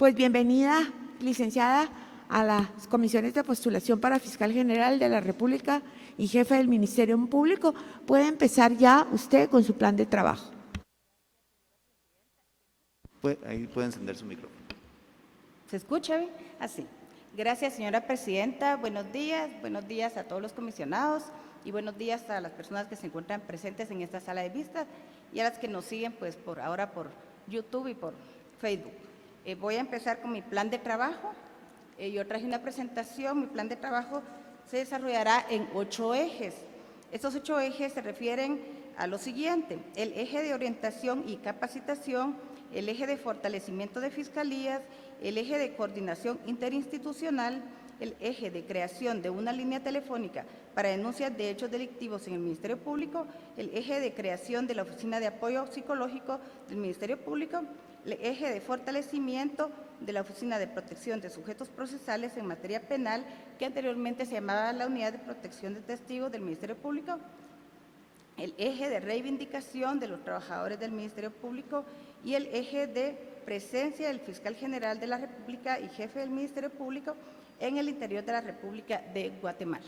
Pues bienvenida, licenciada, a las comisiones de postulación para Fiscal General de la República y jefe del Ministerio Público. Puede empezar ya usted con su plan de trabajo. Ahí puede encender su micrófono. ¿Se escucha bien? Así. Gracias, señora presidenta. Buenos días a todos los comisionados y buenos días a las personas que se encuentran presentes en esta sala de vistas y a las que nos siguen pues ahora por YouTube y por Facebook. Voy a empezar con mi plan de trabajo. Yo traje una presentación. Mi plan de trabajo se desarrollará en 8 ejes. Estos 8 ejes se refieren a lo siguiente: el eje de orientación y capacitación, el eje de fortalecimiento de fiscalías, el eje de coordinación interinstitucional, el eje de creación de una línea telefónica para denuncias de hechos delictivos en el Ministerio Público, el eje de creación de la Oficina de Apoyo Psicológico del Ministerio Público, el eje de fortalecimiento de la Oficina de Protección de Sujetos Procesales en materia penal, que anteriormente se llamaba la Unidad de Protección de Testigos del Ministerio Público, el eje de reivindicación de los trabajadores del Ministerio Público y el eje de presencia del Fiscal General de la República y jefe del Ministerio Público en el interior de la República de Guatemala.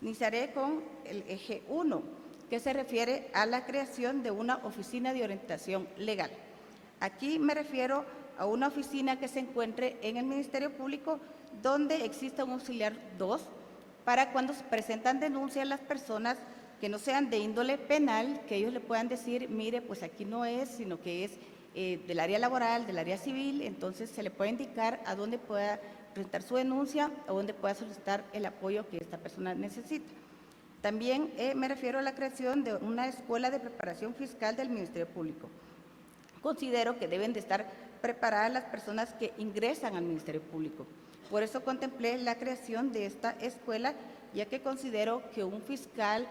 Iniciaré con el eje 1, que se refiere a la creación de una oficina de orientación legal. Aquí me refiero a una oficina que se encuentre en el Ministerio Público donde exista un auxiliar 2 para cuando se presentan denuncias las personas que no sean de índole penal, que ellos le puedan decir, mire, pues aquí no es, sino que es del área laboral, del área civil. Entonces se le puede indicar a dónde pueda presentar su denuncia o dónde pueda solicitar el apoyo que esta persona necesita. También me refiero a la creación de una escuela de preparación fiscal del Ministerio Público. Considero que deben de estar preparadas las personas que ingresan al Ministerio Público. Por eso contemplé la creación de esta escuela, ya que considero que un fiscal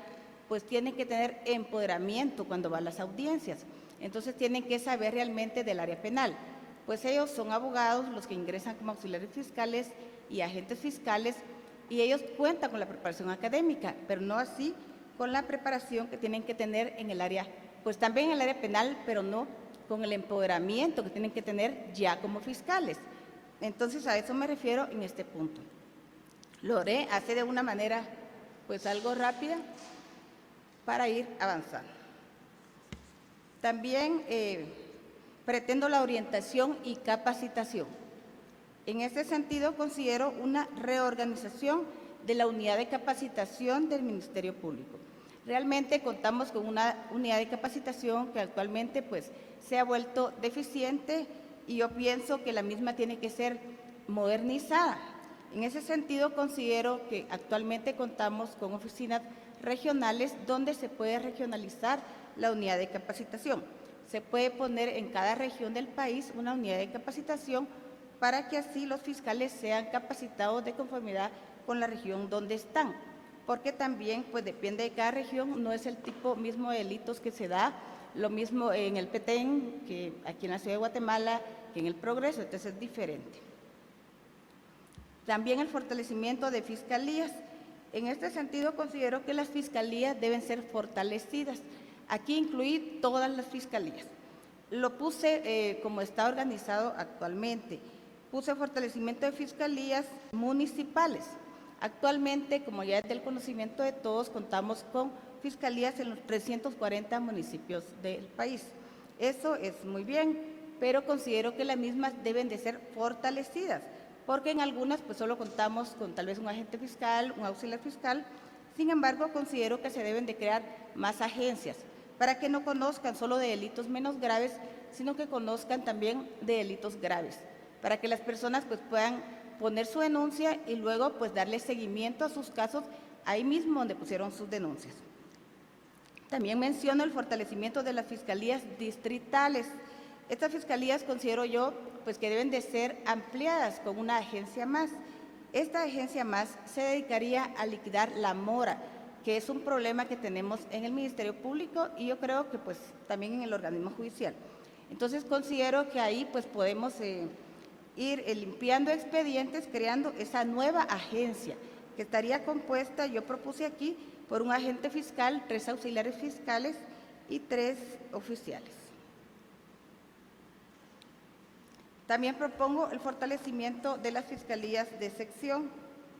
pues tiene que tener empoderamiento cuando va a las audiencias. Entonces tienen que saber realmente del área penal, pues ellos son abogados los que ingresan como auxiliares fiscales y agentes fiscales, y ellos cuentan con la preparación académica, pero no así con la preparación que tienen que tener en el área, pues también en el área penal, pero no con el empoderamiento que tienen que tener ya como fiscales. Entonces a eso me refiero en este punto. Lo haré así de una manera pues algo rápida para ir avanzando. También pretendo la orientación y capacitación. En este sentido, considero una reorganización de la unidad de capacitación del Ministerio Público. Realmente contamos con una unidad de capacitación que actualmente pues se ha vuelto deficiente y yo pienso que la misma tiene que ser modernizada. En ese sentido, considero que actualmente contamos con oficinas regionales donde se puede regionalizar la unidad de capacitación. Se puede poner en cada región del país una unidad de capacitación para que así los fiscales sean capacitados de conformidad con la región donde están, porque también pues depende de cada región, no es el tipo mismo de delitos que se da, lo mismo en el Petén que aquí en la ciudad de Guatemala, que en el Progreso, entonces es diferente. También el fortalecimiento de fiscalías. En este sentido, considero que las fiscalías deben ser fortalecidas. Aquí incluí todas las fiscalías. Lo puse como está organizado actualmente. Puse fortalecimiento de fiscalías municipales. Actualmente, como ya es del conocimiento de todos, contamos con fiscalías en los 340 municipios del país. Eso es muy bien, pero considero que las mismas deben de ser fortalecidas, porque en algunas pues solo contamos con tal vez un agente fiscal, un auxiliar fiscal. Sin embargo, considero que se deben de crear más agencias para que no conozcan solo de delitos menos graves, sino que conozcan también de delitos graves, para que las personas pues puedan poner su denuncia y luego pues darle seguimiento a sus casos ahí mismo donde pusieron sus denuncias. También menciono el fortalecimiento de las fiscalías distritales. Estas fiscalías considero yo pues que deben de ser ampliadas con una agencia más. Esta agencia más se dedicaría a liquidar la mora, que es un problema que tenemos en el Ministerio Público y yo creo que pues también en el organismo judicial. Entonces considero que ahí pues podemos ir limpiando expedientes, creando esa nueva agencia que estaría compuesta, yo propuse aquí, por un agente fiscal, 3 auxiliares fiscales y 3 oficiales. También propongo el fortalecimiento de las fiscalías de sección.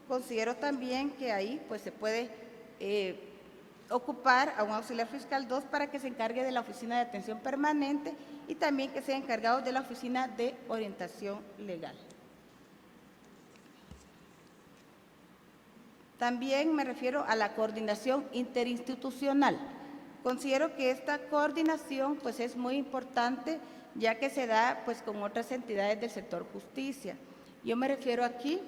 Considero también que ahí pues, se puede ocupar a un auxiliar fiscal 2 para que se encargue de la oficina de atención permanente y también que sea encargado de la oficina de orientación legal. También me refiero a la coordinación interinstitucional. Considero que esta coordinación pues, es muy importante, ya que se da pues, con otras entidades del sector justicia. Yo me refiero aquí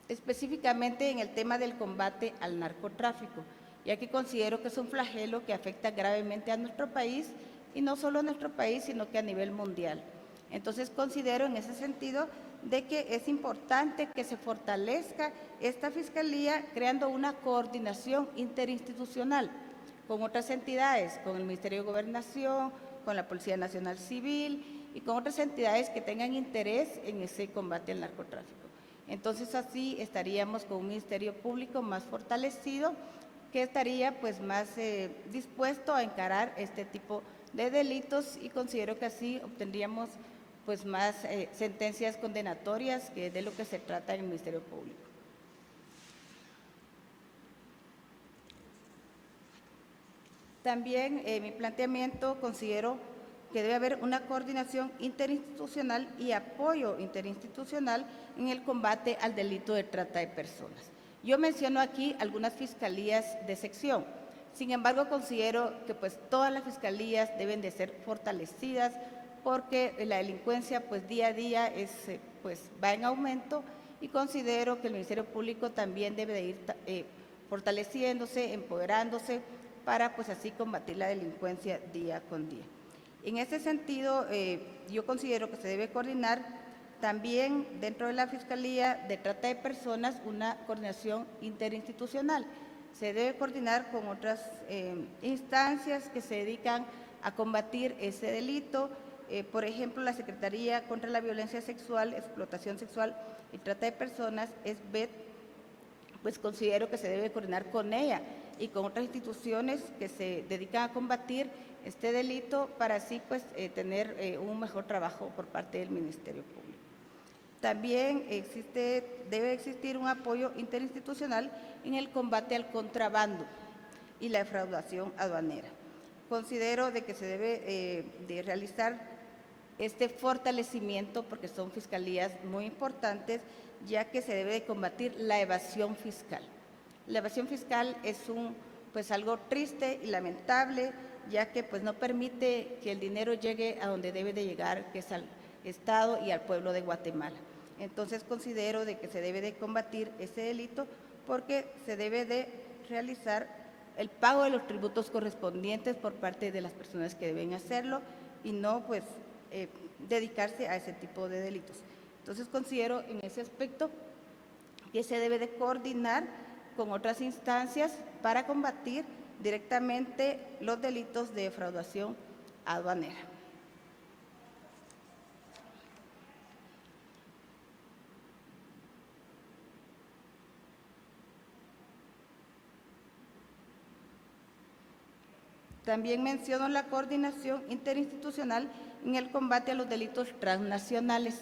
específicamente en el tema del combate al narcotráfico, ya que considero que es un flagelo que afecta gravemente a nuestro país, y no solo a nuestro país, sino que a nivel mundial. Entonces, considero en ese sentido de que es importante que se fortalezca esta fiscalía creando una coordinación interinstitucional con otras entidades, con el Ministerio de Gobernación, con la Policía Nacional Civil y con otras entidades que tengan interés en ese combate al narcotráfico. Entonces, así estaríamos con un Ministerio Público más fortalecido, que estaría pues más dispuesto a encarar este tipo de delitos, y considero que así obtendríamos pues más sentencias condenatorias, que es de lo que se trata en el Ministerio Público. También mi planteamiento, considero que debe haber una coordinación interinstitucional y apoyo interinstitucional en el combate al delito de trata de personas. Yo menciono aquí algunas fiscalías de sección. Sin embargo, considero que pues, todas las fiscalías deben de ser fortalecidas, porque la delincuencia pues, día a día pues, va en aumento, y considero que el Ministerio Público también debe de ir fortaleciéndose, empoderándose, para pues, así combatir la delincuencia día con día. En ese sentido, yo considero que se debe coordinar también dentro de la Fiscalía de Trata de Personas una coordinación interinstitucional. Se debe coordinar con otras instancias que se dedican a combatir ese delito. Por ejemplo, la Secretaría contra la Violencia Sexual, Explotación Sexual y Trata de Personas, SBET, pues considero que se debe coordinar con ella y con otras instituciones que se dedican a combatir este delito, para así pues tener un mejor trabajo por parte del Ministerio Público. También debe existir un apoyo interinstitucional en el combate al contrabando y la defraudación aduanera. Considero de que se debe de realizar este fortalecimiento, porque son fiscalías muy importantes, ya que se debe de combatir la evasión fiscal. La evasión fiscal es pues algo triste y lamentable, ya que pues no permite que el dinero llegue a donde debe de llegar, que es al Estado y al pueblo de Guatemala. Entonces, considero de que se debe de combatir ese delito, porque se debe de realizar el pago de los tributos correspondientes por parte de las personas que deben hacerlo, y no pues dedicarse a ese tipo de delitos. Entonces, considero en ese aspecto que se debe de coordinar con otras instancias para combatir directamente los delitos de defraudación aduanera. También menciono la coordinación interinstitucional en el combate a los delitos transnacionales.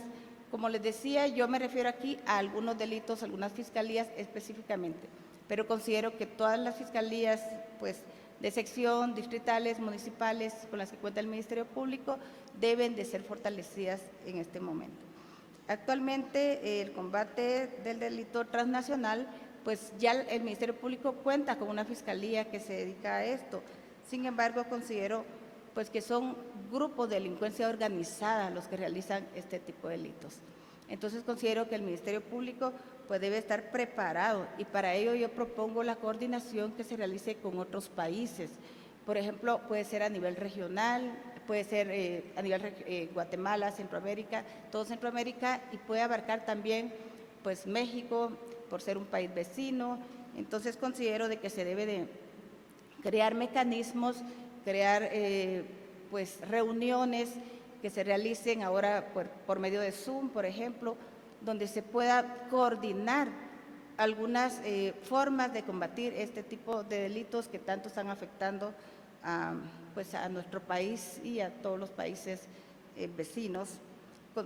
Como les decía, yo me refiero aquí a algunos delitos, algunas fiscalías específicamente, pero considero que todas las fiscalías pues, de sección, distritales, municipales, con las que cuenta el Ministerio Público, deben de ser fortalecidas en este momento. Actualmente, el combate del delito transnacional, pues ya el Ministerio Público cuenta con una fiscalía que se dedica a esto. Sin embargo, considero pues, que son grupos de delincuencia organizada los que realizan este tipo de delitos. Entonces, considero que el Ministerio Público pues, debe estar preparado, y para ello yo propongo la coordinación que se realice con otros países. Por ejemplo, puede ser a nivel regional, puede ser a nivel Guatemala, Centroamérica, todo Centroamérica, y puede abarcar también pues, México, por ser un país vecino. Entonces, considero de que se debe de crear mecanismos, crear pues, reuniones que se realicen ahora por medio de Zoom, por ejemplo, donde se pueda coordinar algunas formas de combatir este tipo de delitos que tanto están afectando pues, a nuestro país y a todos los países vecinos.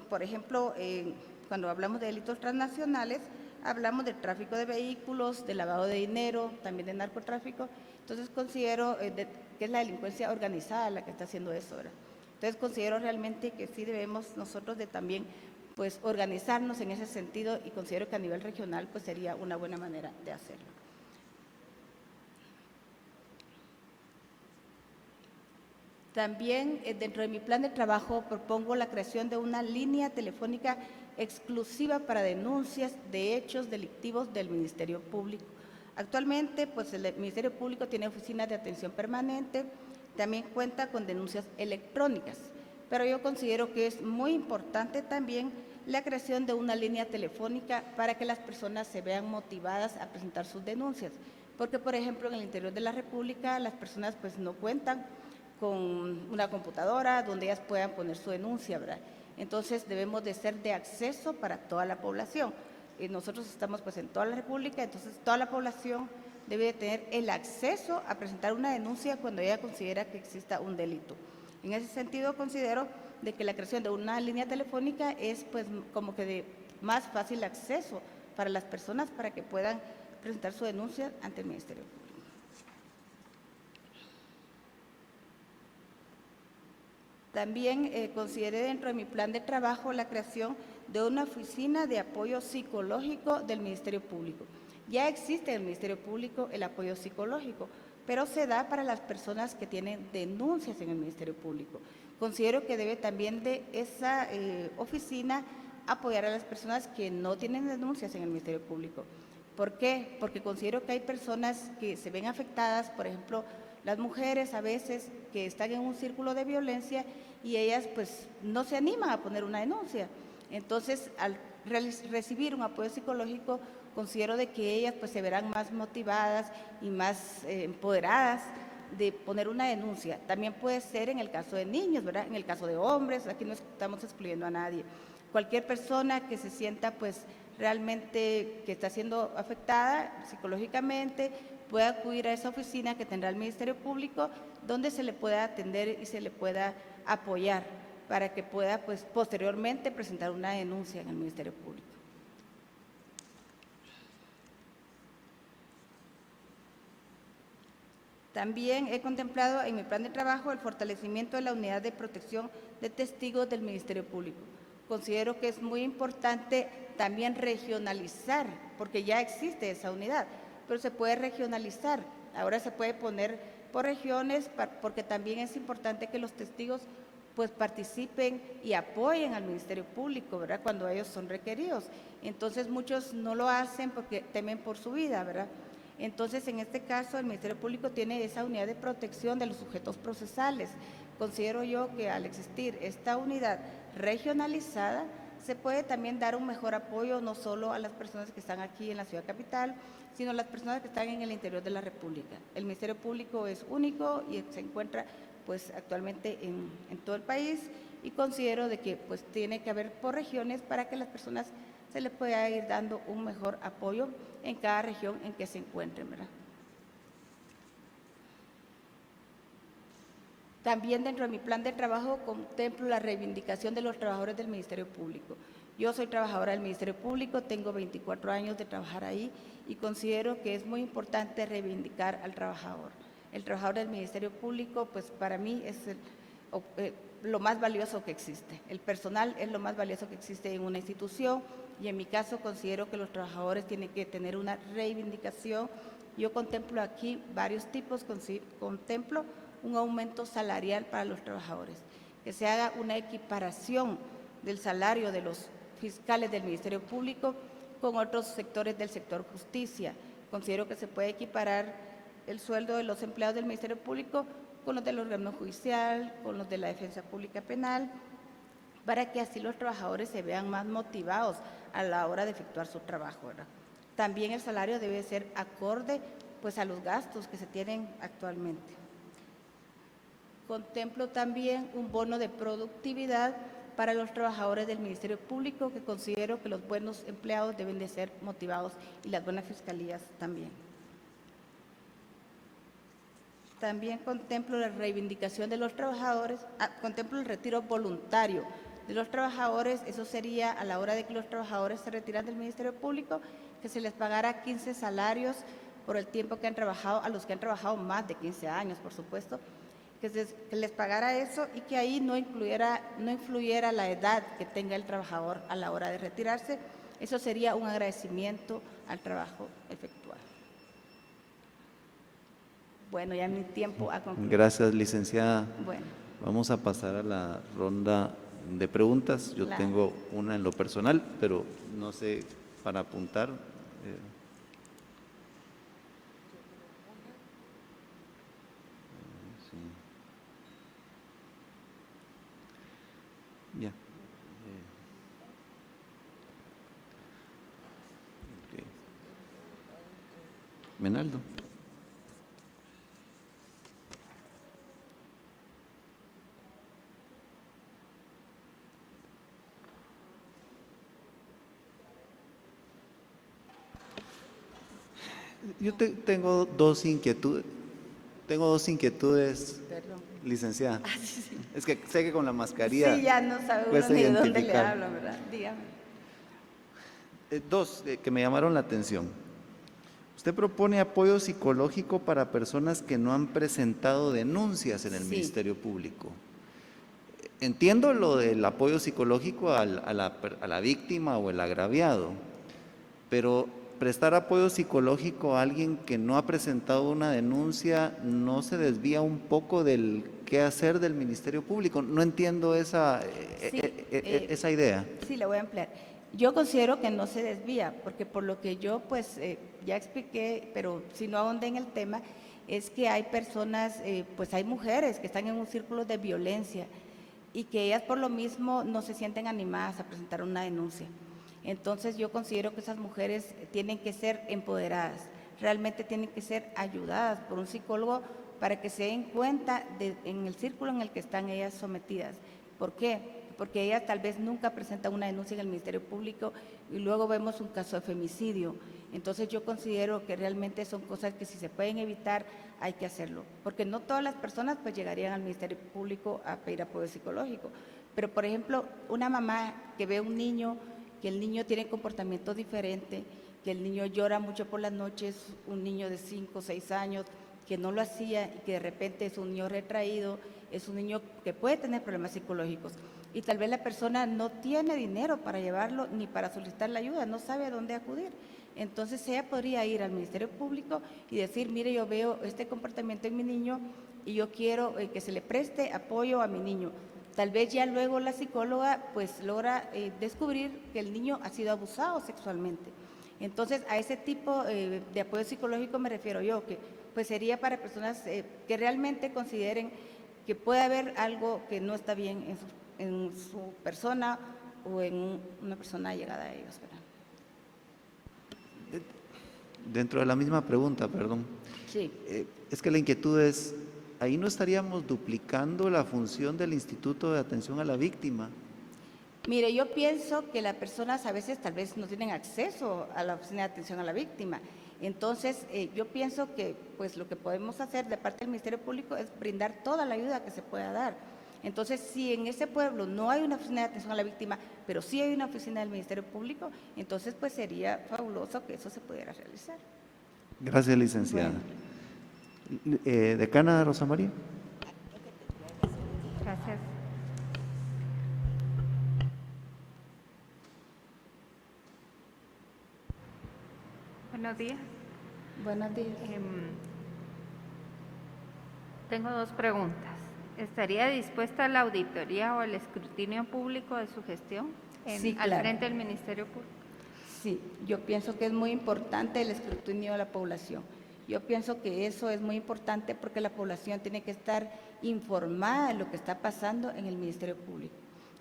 Por ejemplo, cuando hablamos de delitos transnacionales, hablamos de tráfico de vehículos, de lavado de dinero, también de narcotráfico. Entonces considero que es la delincuencia organizada la que está haciendo eso, ¿verdad? Entonces considero realmente que sí debemos nosotros de también pues organizarnos en ese sentido, y considero que a nivel regional pues sería una buena manera de hacerlo. También dentro de mi plan de trabajo propongo la creación de una línea telefónica exclusiva para denuncias de hechos delictivos del Ministerio Público. Actualmente, pues el Ministerio Público tiene oficinas de atención permanente, también cuenta con denuncias electrónicas, pero yo considero que es muy importante también la creación de una línea telefónica para que las personas se vean motivadas a presentar sus denuncias, porque por ejemplo en el interior de la República las personas pues no cuentan con una computadora donde ellas puedan poner su denuncia, ¿verdad? Entonces debemos de ser de acceso para toda la población. Nosotros estamos pues en toda la República, entonces toda la población debe de tener el acceso a presentar una denuncia cuando ella considera que exista un delito. En ese sentido considero de que la creación de una línea telefónica es pues como que de más fácil acceso para las personas para que puedan presentar su denuncia ante el Ministerio Público. También consideré dentro de mi plan de trabajo la creación de una oficina de apoyo psicológico del Ministerio Público. Ya existe en el Ministerio Público el apoyo psicológico, pero se da para las personas que tienen denuncias en el Ministerio Público. Considero que debe también de esa oficina apoyar a las personas que no tienen denuncias en el Ministerio Público. ¿Por qué? Porque considero que hay personas que se ven afectadas, por ejemplo, las mujeres a veces que están en un círculo de violencia y ellas pues no se animan a poner una denuncia. Entonces, al recibir un apoyo psicológico, considero de que ellas pues se verán más motivadas y más empoderadas de poner una denuncia. También puede ser en el caso de niños, ¿verdad? En el caso de hombres, aquí no estamos excluyendo a nadie. Cualquier persona que se sienta pues realmente que está siendo afectada psicológicamente puede acudir a esa oficina que tendrá el Ministerio Público, donde se le pueda atender y se le pueda apoyar para que pueda pues posteriormente presentar una denuncia en el Ministerio Público. También he contemplado en mi plan de trabajo el fortalecimiento de la unidad de protección de testigos del Ministerio Público. Considero que es muy importante también regionalizar, porque ya existe esa unidad, pero se puede regionalizar. Ahora se puede poner por regiones, porque también es importante que los testigos pues participen y apoyen al Ministerio Público, ¿verdad? Cuando ellos son requeridos. Entonces muchos no lo hacen porque temen por su vida, ¿verdad? Entonces, en este caso, el Ministerio Público tiene esa unidad de protección de los sujetos procesales. Considero yo que al existir esta unidad regionalizada, se puede también dar un mejor apoyo no solo a las personas que están aquí en la ciudad capital, sino a las personas que están en el interior de la República. El Ministerio Público es único y se encuentra pues actualmente en todo el país, y considero de que pues tiene que haber por regiones para que las personas se les pueda ir dando un mejor apoyo en cada región en que se encuentren, ¿verdad? También dentro de mi plan de trabajo contemplo la reivindicación de los trabajadores del Ministerio Público. Yo soy trabajadora del Ministerio Público, tengo 24 años de trabajar ahí y considero que es muy importante reivindicar al trabajador. El trabajador del Ministerio Público, pues para mí es lo más valioso que existe. El personal es lo más valioso que existe en una institución, y en mi caso considero que los trabajadores tienen que tener una reivindicación. Yo contemplo aquí varios tipos, contemplo un aumento salarial para los trabajadores, que se haga una equiparación del salario de los fiscales del Ministerio Público con otros sectores del sector justicia. Considero que se puede equiparar el sueldo de los empleados del Ministerio Público con los del órgano judicial, con los de la defensa pública penal, para que así los trabajadores se vean más motivados a la hora de efectuar su trabajo, ¿verdad? También el salario debe ser acorde pues a los gastos que se tienen actualmente. Contemplo también un bono de productividad para los trabajadores del Ministerio Público, que considero que los buenos empleados deben de ser motivados y las buenas fiscalías también. También contemplo la reivindicación de los trabajadores, contemplo el retiro voluntario de los trabajadores. Eso sería a la hora de que los trabajadores se retiran del Ministerio Público, que se les pagara 15 salarios por el tiempo que han trabajado, a los que han trabajado más de 15 años, por supuesto, que les pagara eso y que ahí no influyera la edad que tenga el trabajador a la hora de retirarse. Eso sería un agradecimiento al trabajo efectuado. Bueno, ya mi tiempo ha concluido. Gracias, licenciada. Bueno. Vamos a pasar a la ronda de preguntas. Yo tengo una en lo personal, pero no sé, para apuntar. Sí. Ya. Ok. Menaldo. Yo tengo dos inquietudes. Tengo dos inquietudes, Perdón. licenciada. Sí, sí. Es que sé que con la mascarilla Sí, ya no sabe uno cuesta ni de dónde le identificar. habla, ¿verdad? Dígame. Dos que me llamaron la atención. Usted propone apoyo psicológico para personas que no han presentado denuncias en el Sí. Ministerio Público. Entiendo lo del apoyo psicológico a la víctima o el agraviado, pero prestar apoyo psicológico a alguien que no ha presentado una denuncia no se desvía un poco del qué hacer del Ministerio Público. No entiendo esa idea. Sí, le voy a ampliar. Yo considero que no se desvía, porque por lo que yo pues ya expliqué, pero si no ahondé en el tema, es que hay personas, pues hay mujeres que están en un círculo de violencia y que ellas por lo mismo no se sienten animadas a presentar una denuncia. Entonces yo considero que esas mujeres tienen que ser empoderadas, realmente tienen que ser ayudadas por un psicólogo para que se den cuenta en el círculo en el que están ellas sometidas. ¿Por qué? Porque ellas tal vez nunca presentan una denuncia en el Ministerio Público y luego vemos un caso de femicidio. Entonces yo considero que realmente son cosas que si se pueden evitar hay que hacerlo, porque no todas las personas pues llegarían al Ministerio Público a pedir apoyo psicológico. Pero por ejemplo, una mamá que ve a un niño, que el niño tiene comportamiento diferente, que el niño llora mucho por las noches, un niño de 5 o 6 años que no lo hacía y que de repente es un niño retraído, es un niño que puede tener problemas psicológicos y tal vez la persona no tiene dinero para llevarlo ni para solicitar la ayuda, no sabe a dónde acudir. Entonces ella podría ir al Ministerio Público y decir, mire, yo veo este comportamiento en mi niño y yo quiero que se le preste apoyo a mi niño. Tal vez ya luego la psicóloga pues logra descubrir que el niño ha sido abusado sexualmente. Entonces a ese tipo de apoyo psicológico me refiero yo, que pues sería para personas que realmente consideren que puede haber algo que no está bien en su persona o en una persona llegada a ellos, ¿verdad? Dentro de la misma pregunta, perdón. Sí. Es que la inquietud es, ahí no estaríamos duplicando la función del Instituto de Atención a la Víctima. Mire, yo pienso que las personas a veces tal vez no tienen acceso a la oficina de atención a la víctima. Entonces, yo pienso que pues lo que podemos hacer de parte del Ministerio Público es brindar toda la ayuda que se pueda dar. Entonces, si en ese pueblo no hay una oficina de atención a la víctima, pero sí hay una oficina del Ministerio Público, entonces pues sería fabuloso que eso se pudiera realizar. Gracias, licenciada. Decana Rosa María. Gracias. Buenos días. Buenos días. Tengo dos preguntas. ¿Estaría dispuesta a la auditoría o al escrutinio público de su gestión Sí, al claro. frente del Ministerio Público? Sí, yo pienso que es muy importante el escrutinio de la población. Yo pienso que eso es muy importante porque la población tiene que estar informada de lo que está pasando en el Ministerio Público.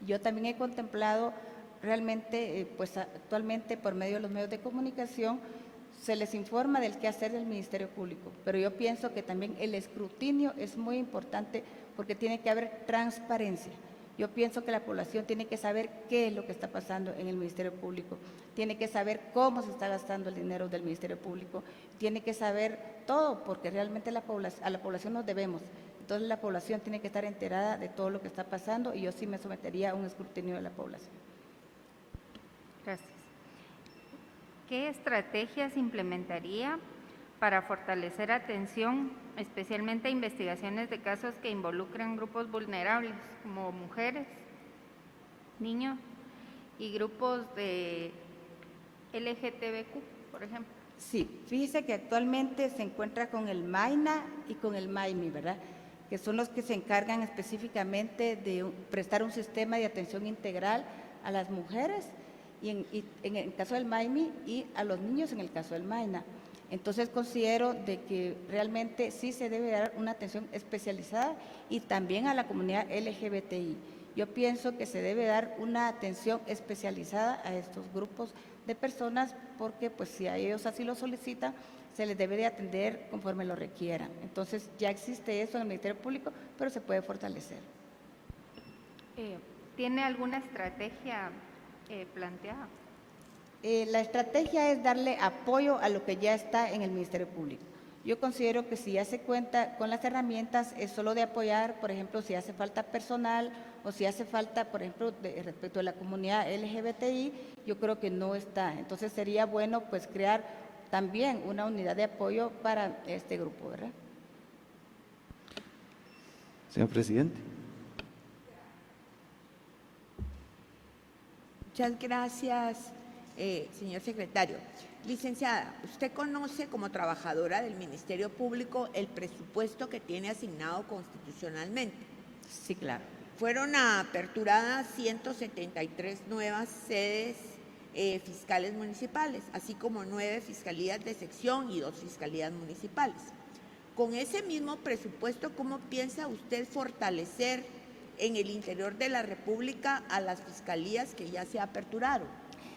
Yo también he contemplado realmente, pues actualmente por medio de los medios de comunicación, se les informa del quehacer del Ministerio Público, pero yo pienso que también el escrutinio es muy importante porque tiene que haber transparencia. Yo pienso que la población tiene que saber qué es lo que está pasando en el Ministerio Público, tiene que saber cómo se está gastando el dinero del Ministerio Público, tiene que saber todo, porque realmente a la población nos debemos. Entonces la población tiene que estar enterada de todo lo que está pasando y yo sí me sometería a un escrutinio de la población. Gracias. ¿Qué estrategias implementaría para fortalecer atención, especialmente a investigaciones de casos que involucran grupos vulnerables, como mujeres, niños y grupos de LGTBQ, por ejemplo? Sí, fíjese que actualmente se encuentra con el MAINA y con el MAIMI, ¿verdad?, que son los que se encargan específicamente de prestar un sistema de atención integral a las mujeres y en el caso del MAIMI y a los niños en el caso del MAINA. Entonces considero de que realmente sí se debe dar una atención especializada y también a la comunidad LGBTI. Yo pienso que se debe dar una atención especializada a estos grupos de personas porque pues si a ellos así lo solicitan, se les debe de atender conforme lo requieran. Entonces ya existe eso en el Ministerio Público, pero se puede fortalecer. ¿Tiene alguna estrategia planteada? La estrategia es darle apoyo a lo que ya está en el Ministerio Público. Yo considero que si ya se cuenta con las herramientas, es solo de apoyar, por ejemplo, si hace falta personal o si hace falta, por ejemplo, respecto a la comunidad LGBTI, yo creo que no está. Entonces sería bueno pues crear también una unidad de apoyo para este grupo, ¿verdad? Señor presidente. Muchas gracias, señor secretario. Licenciada, usted conoce como trabajadora del Ministerio Público el presupuesto que tiene asignado constitucionalmente. Sí, claro. Fueron aperturadas 173 nuevas sedes fiscales municipales, así como 9 fiscalías de sección y 2 fiscalías municipales. Con ese mismo presupuesto, ¿cómo piensa usted fortalecer en el interior de la República a las fiscalías que ya se aperturaron?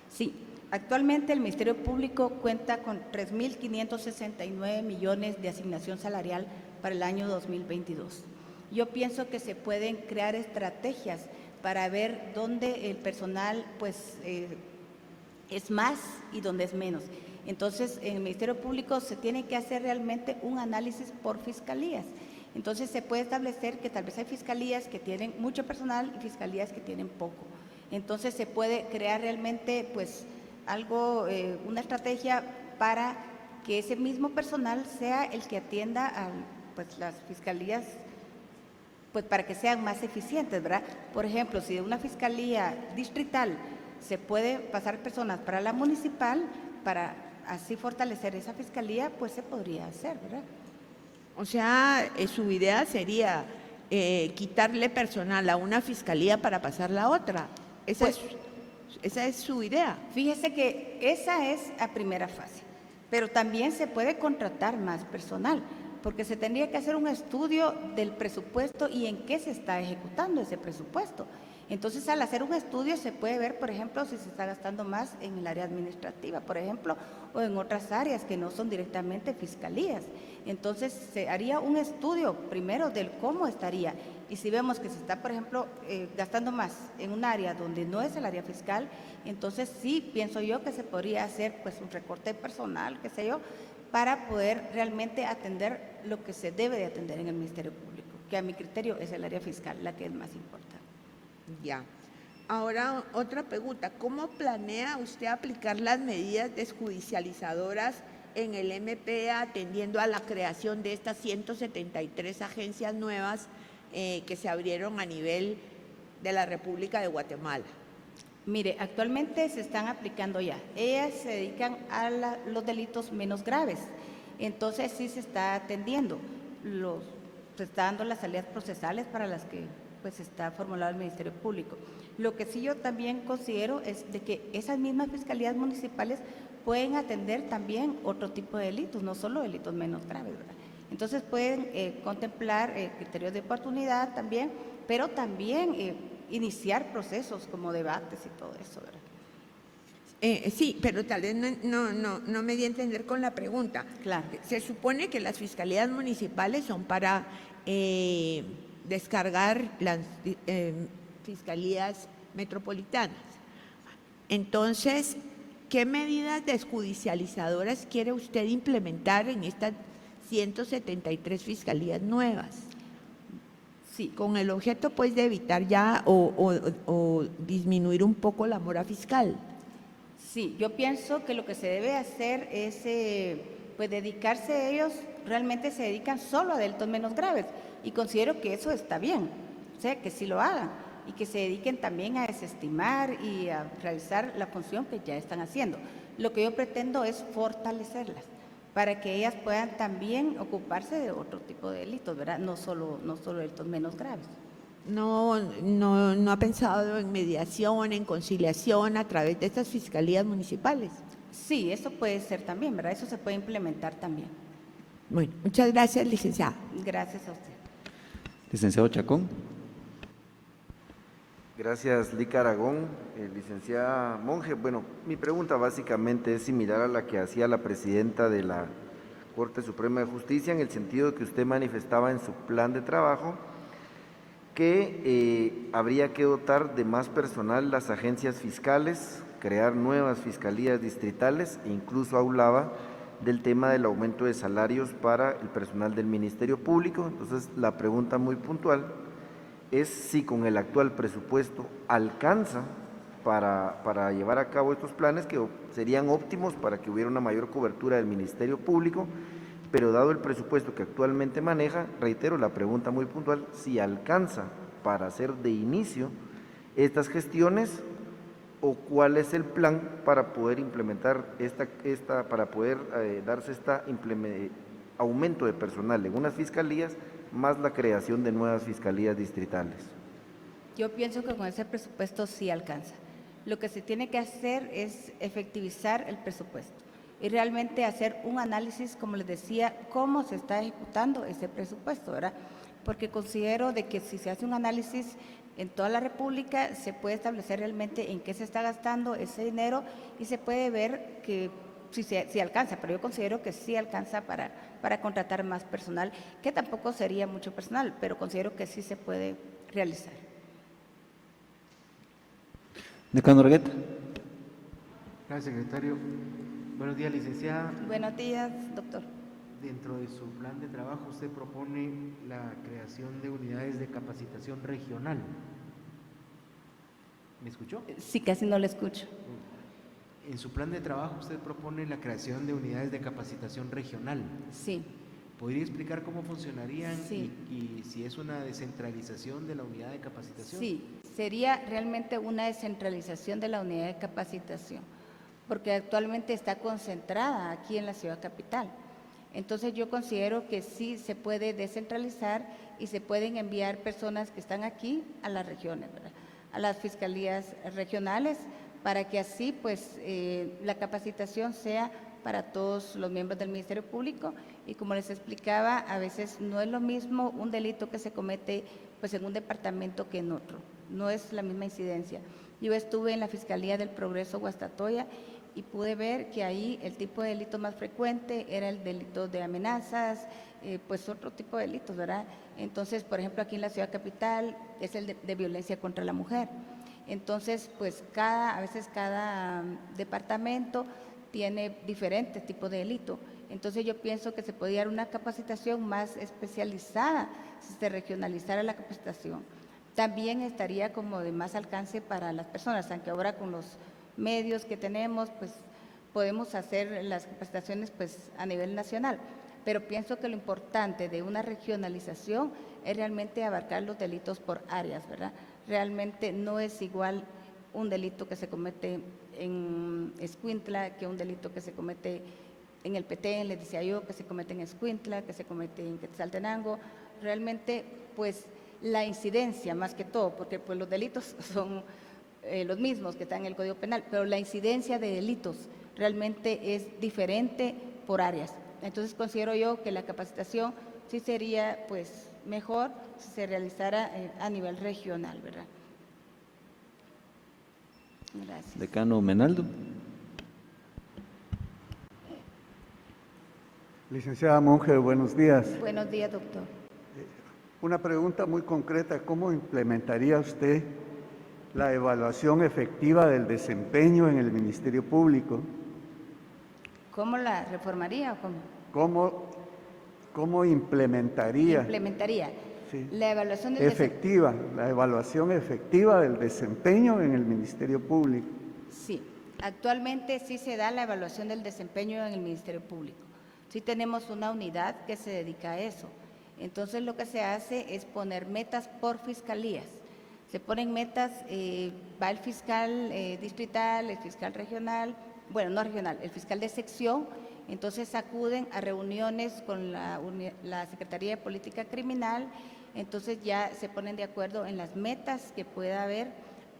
Sí, actualmente el Ministerio Público cuenta con 3.569 millones de asignación salarial para el año 2022. Yo pienso que se pueden crear estrategias para ver dónde el personal pues, es más y dónde es menos. Entonces, en el Ministerio Público se tiene que hacer realmente un análisis por fiscalías. Entonces, se puede establecer que tal vez hay fiscalías que tienen mucho personal y fiscalías que tienen poco. Entonces, se puede crear realmente pues, algo, una estrategia para que ese mismo personal sea el que atienda a pues, las fiscalías, pues para que sean más eficientes, ¿verdad? Por ejemplo, si de una fiscalía distrital se puede pasar personas para la municipal, para así fortalecer esa fiscalía, pues se podría hacer, ¿verdad? O sea, su idea sería quitarle personal a una fiscalía para pasarla a otra. Esa es su idea. Fíjese que esa es a primera fase, pero también se puede contratar más personal, porque se tendría que hacer un estudio del presupuesto y en qué se está ejecutando ese presupuesto. Entonces, al hacer un estudio se puede ver, por ejemplo, si se está gastando más en el área administrativa, por ejemplo, o en otras áreas que no son directamente fiscalías. Entonces, se haría un estudio primero del cómo estaría. Y si vemos que se está, por ejemplo, gastando más en un área donde no es el área fiscal, entonces sí pienso yo que se podría hacer pues un recorte personal, qué sé yo, para poder realmente atender lo que se debe de atender en el Ministerio Público, que a mi criterio es el área fiscal la que es más importante. Ya. Ahora, otra pregunta. ¿Cómo planea usted aplicar las medidas desjudicializadoras en el MP atendiendo a la creación de estas 173 agencias nuevas que se abrieron a nivel de la República de Guatemala? Mire, actualmente se están aplicando ya. Ellas se dedican a los delitos menos graves. Entonces sí se está atendiendo. Se está dando las salidas procesales para las que pues está formulado el Ministerio Público. Lo que sí yo también considero es de que esas mismas fiscalías municipales pueden atender también otro tipo de delitos, no solo delitos menos graves, ¿verdad? Entonces pueden contemplar criterios de oportunidad también, pero también iniciar procesos como debates y todo eso, ¿verdad? Sí, pero tal vez no me di a entender con la pregunta. Claro. Se supone que las fiscalías municipales son para descargar fiscalías metropolitanas. Entonces, ¿qué medidas desjudicializadoras quiere usted implementar en estas 173 fiscalías nuevas? Sí, Con el objeto, pues, de evitar ya o disminuir un poco la mora fiscal. sí, yo pienso que lo que se debe hacer es pues dedicarse ellos, realmente se dedican solo a delitos menos graves y considero que eso está bien, o sea, que sí lo hagan y que se dediquen también a desestimar y a realizar la función que ya están haciendo. Lo que yo pretendo es fortalecerlas para que ellas puedan también ocuparse de otro tipo de delitos, ¿verdad? No solo delitos menos graves. No ha pensado en mediación, en conciliación a través de estas fiscalías municipales. Sí, eso puede ser también, ¿verdad? Eso se puede implementar también. Bueno, muchas gracias, licenciada. Gracias a usted. Licenciado Chacón. Gracias, Lica Aragón. Licenciada Monge, bueno, mi pregunta básicamente es similar a la que hacía la presidenta de la Corte Suprema de Justicia, en el sentido de que usted manifestaba en su plan de trabajo que habría que dotar de más personal las agencias fiscales, crear nuevas fiscalías distritales e incluso hablaba del tema del aumento de salarios para el personal del Ministerio Público. Entonces, la pregunta muy puntual es si con el actual presupuesto alcanza para llevar a cabo estos planes que serían óptimos para que hubiera una mayor cobertura del Ministerio Público, pero dado el presupuesto que actualmente maneja, reitero la pregunta muy puntual, si alcanza para hacer de inicio estas gestiones o cuál es el plan para poder implementar para poder darse aumento de personal en unas fiscalías más la creación de nuevas fiscalías distritales. Yo pienso que con ese presupuesto sí alcanza. Lo que se tiene que hacer es efectivizar el presupuesto y realmente hacer un análisis, como les decía, cómo se está ejecutando ese presupuesto, ¿verdad? Porque considero de que si se hace un análisis en toda la República, se puede establecer realmente en qué se está gastando ese dinero y se puede ver que si alcanza, pero yo considero que sí alcanza para contratar más personal, que tampoco sería mucho personal, pero considero que sí se puede realizar. Decano Argueta. Gracias, secretario. Buenos días, licenciada. Buenos días, doctor. Dentro de su plan de trabajo, usted propone la creación de unidades de capacitación regional. ¿Me escuchó? Sí, casi no lo escucho. En su plan de trabajo, usted propone la creación de unidades de capacitación regional. Sí. ¿Podría explicar cómo funcionarían Sí. y si es una descentralización de la unidad de capacitación? Sí, sería realmente una descentralización de la unidad de capacitación, porque actualmente está concentrada aquí en la ciudad capital. Entonces yo considero que sí se puede descentralizar y se pueden enviar personas que están aquí a las regiones, ¿verdad? A las fiscalías regionales, para que así pues la capacitación sea para todos los miembros del Ministerio Público y como les explicaba, a veces no es lo mismo un delito que se comete pues en un departamento que en otro, no es la misma incidencia. Yo estuve en la Fiscalía del Progreso Guastatoya y pude ver que ahí el tipo de delito más frecuente era el delito de amenazas, pues otro tipo de delitos, ¿verdad? Entonces, por ejemplo, aquí en la ciudad capital es el de violencia contra la mujer. Entonces, pues a veces cada departamento tiene diferentes tipos de delito. Entonces yo pienso que se podría dar una capacitación más especializada si se regionalizara la capacitación. También estaría como de más alcance para las personas, aunque ahora con los medios que tenemos, pues podemos hacer las capacitaciones pues a nivel nacional. Pero pienso que lo importante de una regionalización es realmente abarcar los delitos por áreas, ¿verdad? Realmente no es igual un delito que se comete en Escuintla que un delito que se comete en el Petén, les decía yo, que se comete en Escuintla, que se comete en Quetzaltenango. Realmente, pues, la incidencia más que todo, porque pues los delitos son los mismos que están en el Código Penal, pero la incidencia de delitos realmente es diferente por áreas. Entonces considero yo que la capacitación sí sería pues mejor si se realizara a nivel regional, ¿verdad? Gracias. Decano Menaldo. Licenciada Monge, buenos días. Buenos días, doctor. Una pregunta muy concreta, ¿cómo implementaría usted la evaluación efectiva del desempeño en el Ministerio Público. ¿Cómo la reformaría o cómo? ¿Cómo implementaría? Implementaría. Sí. La evaluación del Efectiva, la evaluación efectiva del desempeño en el Ministerio Público. Sí, actualmente sí se da la evaluación del desempeño en el Ministerio Público. Sí tenemos una unidad que se dedica a eso. Entonces lo que se hace es poner metas por fiscalías. Se ponen metas, va el fiscal distrital, el fiscal regional, bueno, no regional, el fiscal de sección. Entonces acuden a reuniones con la Secretaría de Política Criminal. Entonces ya se ponen de acuerdo en las metas que pueda haber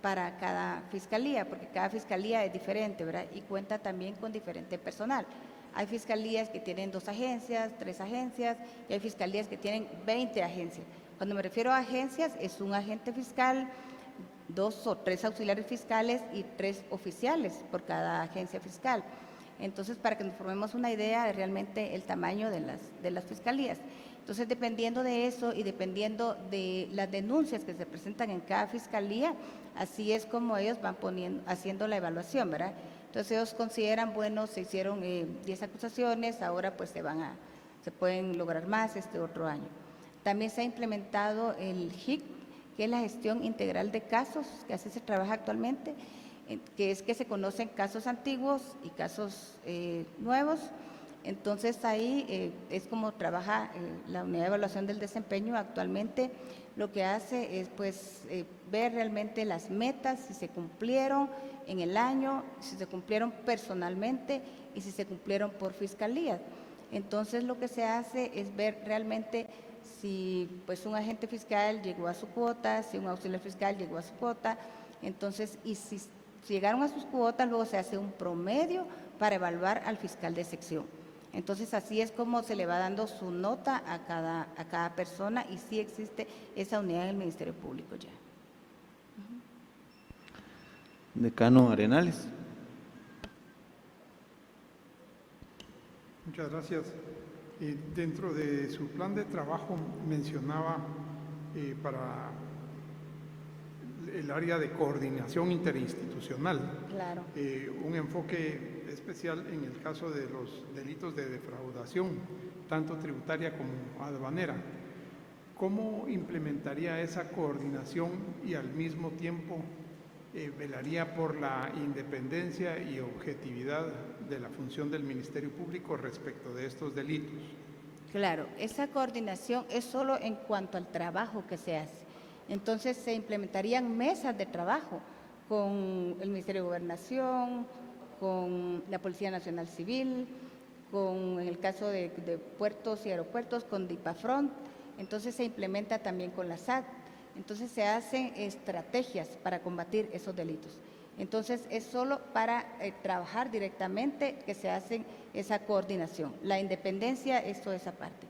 para cada fiscalía, porque cada fiscalía es diferente, ¿verdad? Y cuenta también con diferente personal. Hay fiscalías que tienen 2 agencias, 3 agencias, y hay fiscalías que tienen 20 agencias. Cuando me refiero a agencias, es un agente fiscal, 2 o 3 auxiliares fiscales y 3 oficiales por cada agencia fiscal. Entonces, para que nos formemos una idea de realmente el tamaño de las fiscalías. Entonces, dependiendo de eso y dependiendo de las denuncias que se presentan en cada fiscalía, así es como ellos van haciendo la evaluación, ¿verdad? Entonces, ellos consideran, bueno, se hicieron 10 acusaciones, ahora pues se pueden lograr más este otro año. También se ha implementado el HIC, que es la gestión integral de casos, que así se trabaja actualmente, que es que se conocen casos antiguos y casos nuevos. Entonces ahí es como trabaja la unidad de evaluación del desempeño actualmente. Lo que hace es pues ver realmente las metas, si se cumplieron en el año, si se cumplieron personalmente y si se cumplieron por fiscalía. Entonces lo que se hace es ver realmente si pues un agente fiscal llegó a su cuota, si un auxiliar fiscal llegó a su cuota. Entonces, y si llegaron a sus cuotas, luego se hace un promedio para evaluar al fiscal de sección. Entonces, así es como se le va dando su nota a cada persona, y sí existe esa unidad en el Ministerio Público ya. Decano Arenales. Muchas gracias. Dentro de su plan de trabajo mencionaba para el área de coordinación interinstitucional, Claro. Un enfoque especial en el caso de los delitos de defraudación, tanto tributaria como aduanera. ¿Cómo implementaría esa coordinación y al mismo tiempo velaría por la independencia y objetividad de la función del Ministerio Público respecto de estos delitos? Claro, esa coordinación es solo en cuanto al trabajo que se hace. Entonces se implementarían mesas de trabajo con el Ministerio de Gobernación, con la Policía Nacional Civil, en el caso de puertos y aeropuertos, con DIPAFRONT. Entonces se implementa también con la SAT. Entonces se hacen estrategias para combatir esos delitos. Entonces es solo para trabajar directamente que se hace esa coordinación. La independencia es toda esa parte.